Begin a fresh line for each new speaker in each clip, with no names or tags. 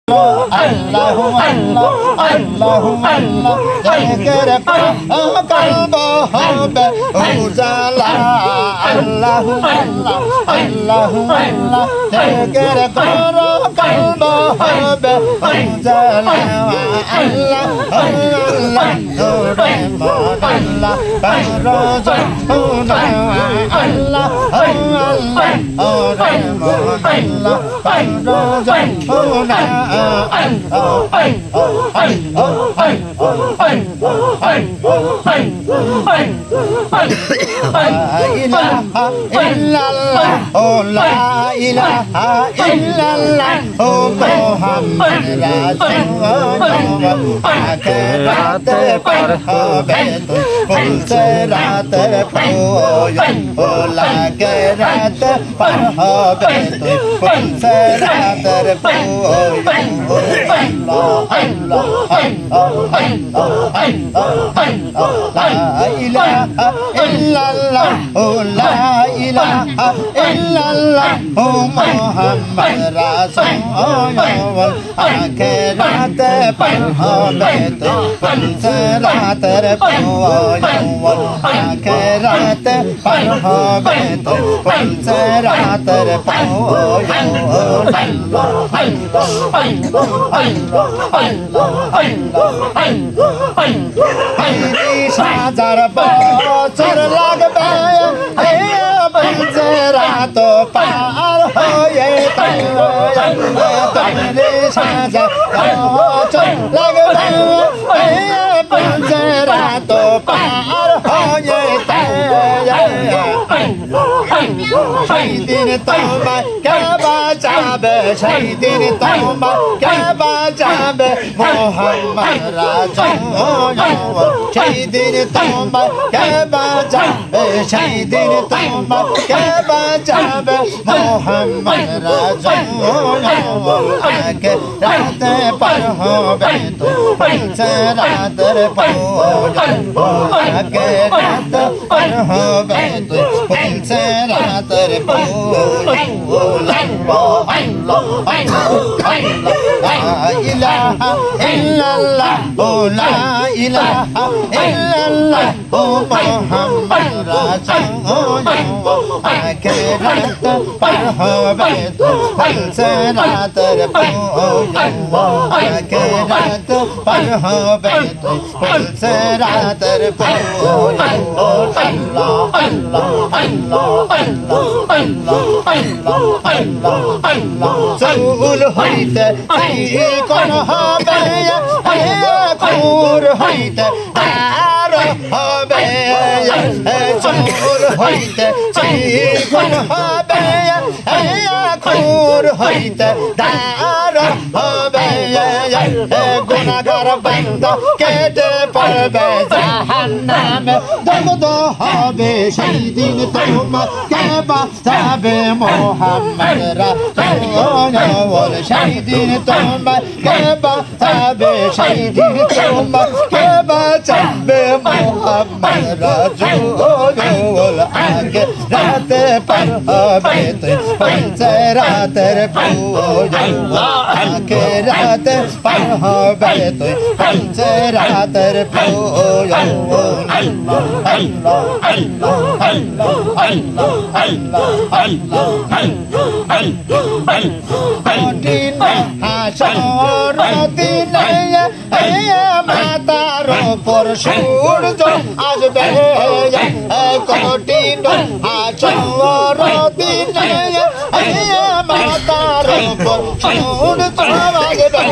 Allahumma Allahumma Tekere kalbo hobe uzala Allahumma Allahumma Tekere kalbo hobe uzala Allah Allah nure modalla barozo una Allah Allah ore modalla barozo una La ilaha illallah Muhammad Rasulullah Akhirat parhabet pulserat poyon Akhirat parhabet pulserat poyon Allah Allah La ilaha illallah La ilaha illallah Muhammad Rasulullah Akhirat parhabet pulserat poyon Akhirat parhabet pulserat poyon সাজার বছর লাগবে তো পার হয়ে সাজার বছর লাগবে তো পার হয়ে সেই দিন তোমায় কে বাঁচাবে সেই দিন তোমায় কে বাঁচাবে মোহাম্মদ রাসূলুল্লাহ সেই দিন তোমায় কে বাঁচাবে সেই দিন তোমায় কে বাঁচাবে মোহাম্মদ রাসূলুল্লাহ আগে রাতে পার হবে তো রাতের প্রয়োজন আগে রাতে পার হবে তো রাতের প্রয়োজন La ilaha illallah La ilaha illallah Muhammad Rasulullah Akhirat parhabet pulserat poyon Akhirat parhabet pulserat poyon Allah Allah Allah Allah Allah Allah Allah Sul hoite কোন হবে কুর হইতে আর হবে চোর হইতে কোন হবে কুর হইতে দার হবে গুনাহগার বান্দা কেটে পড়বে জাহান্নামে দগ্ধ হবে সেই দিন তোমার কে বাঁচাবে মোহাম্মদ রাসূলুল্লাহ সেই দিন তোমার কে বাঁচাবে সেই দিন তোমার কে বাঁচাবে মোহাম্মদ রাসূলুল্লাহ আগে রাতে পার হবে পঞ্চরাতের প্রয়োজন আগে রাতে পার হবে পঞ্চরাতের প্রয়োজন আল্লাহ আল্লাহ আল্লাহ আল্লাহ আল্লাহ আল্লাহ আল্লাহ কঠিন হাসর দিনে মাতার উপর সূর্য আসবে কঠিন হাসর দিনে মাতার উপর সূর্য আসবে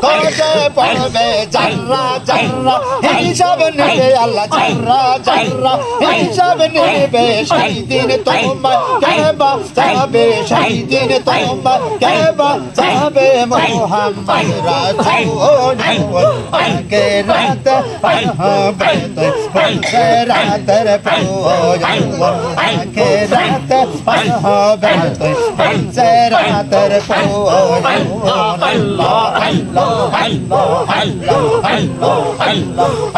খসে পড়বে জাররা জাররা হিসাব নেবে আল্লাহ জাররা জাররা হিসাব নেবে সেই দিন তোমার কে বাঁচাবে সেই দিন তোমার কে বাঁচাবে মোহাম্মদ রাসূলুল্লাহ আগে রাতে পার হবে পঞ্চরাতের প্রয়োজন আগে রাতে পার হবে হবে তুই বলছে রাতের পূজন আল্লাহ আল্লাহ আল্লাহ আল্লাহ আল্লাহ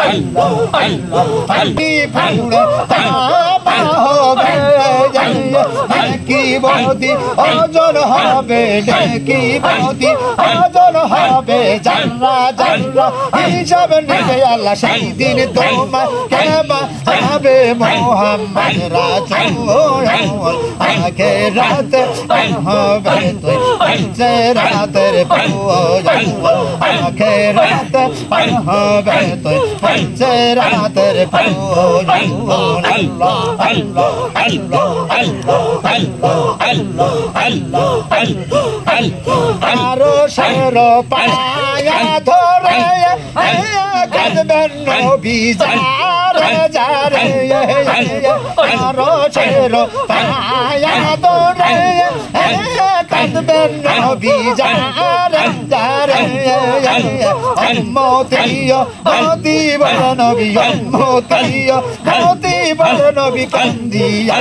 আল্লাহ আল্লাহ কি ফুলে তামা হবে কি বদি ওজন হবে কি বদি ওজন হবে জান্না জান্না হিসাব নেবে আল্লাহ সেই দিন তোমার কেমা হবে মোহাম্মদ রাসূল আখিরাত হবে তুই বলছে রাতের পূজন আখিরাত হবে তুই বলছে রাতের পূজন আল্লাহ আল্লাহ আল্লাহ আল্লাহ আল্লাহ আল্লাহ আল্লাহ আল্লাহ আরো শের পায়া ধরে কাঁদবেন নবী যারে যারে আরো শের পায়া ধরে কাঁদবেন নবী যারে যারে উম্মতিয় মতি বল নবী উম্মতিয় মতি বল নবী কান্দিয়া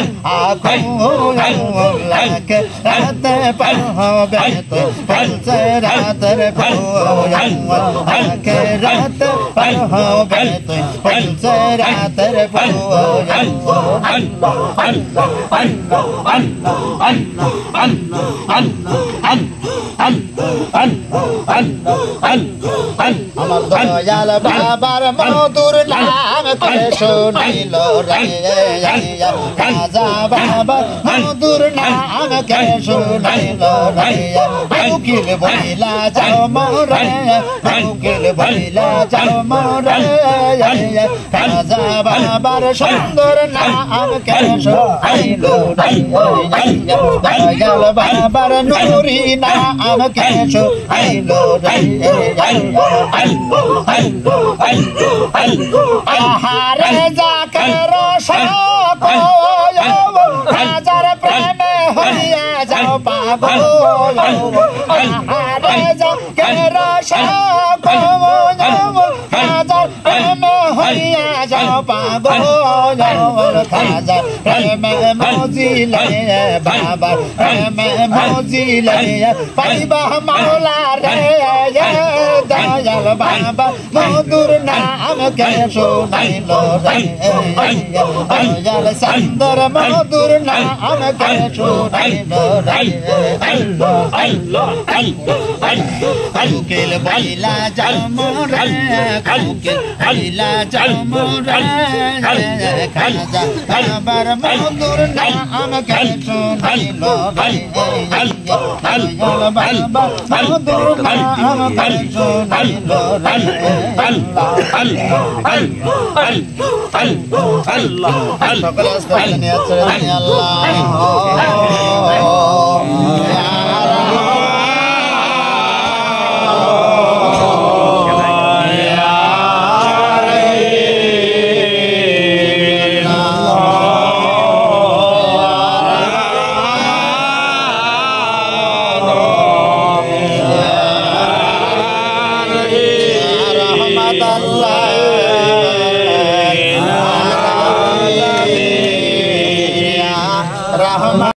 আকুলাকে রাতে পার হবে তো বলছে রাতের পূজন আকে রাতে পার হবে তো বলছে রাতের পূজন আল্লাহ আল্লাহ আল্লাহ আল্লাহ আল্লাহ আল্লাহ আমার দয়াল বাবার মধুর নাম করে শুনিল রে রাজা বাবার মধুর নাম করে শুনিল রে উকিল বইলা যাও মোরে উকিল বইলা যাও মোরে রাজা বাবার সুন্দর নাম করে শুনিল রে দয়াল বাবার নুরি নাম করে শুনিল রে আহারে জাকের শোক হাজার প্রেমে হইয়া যাও পাগল আহারে জাকের শোক হাজার প্রেমে হইয়া যাও পাগল হাজার প্রেমে মজিলে বাবা প্রেমে মজিলে পাইবা মাওলা রে দয়াল বাবা মধুর নাম কে শুনাইল রে দয়াল সুন্দর মধুর নাম কে শুনাইল রে আল্লাহ আল্লাহ আল্লাহ উকিল বইলা যাও মোরে উকিল বইলা যাও মোরে খাজা বাবার মধুর নাম কে শুনাইল রে দয়াল বাবা মধুর নাম কে শুনাইল রে সকল আস্তে নিয়ে চলে আল্লাহ